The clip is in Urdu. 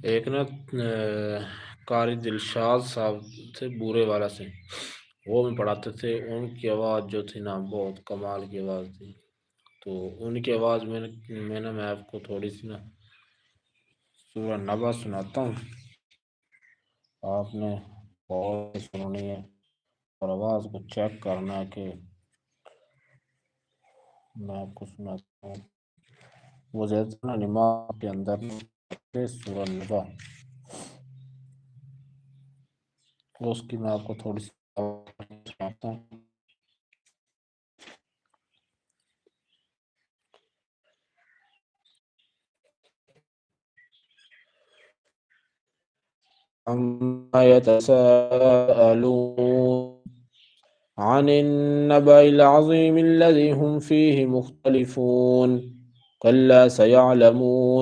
ایک نا قاری دلشاد صاحب تھے بورے والا سے، وہ میں پڑھاتے تھے، ان کی آواز جو تھی نا بہت کمال کی آواز تھی، تو ان کی آواز میں آپ کو تھوڑی سی نا سورہ نبا سناتا ہوں، آپ نے بہت سننی ہے اور آواز کو چیک کرنا ہے کہ میں آپ کو سناتا ہوں۔ وہ زیادہ نماز کے اندر سورہ نبا، اس کی میں آپ کو تھوڑی سی سناتا ہوں۔ عما يتساءلون عن النبأ العظيم الذي هم فيه مختلفون كلا سيعلمون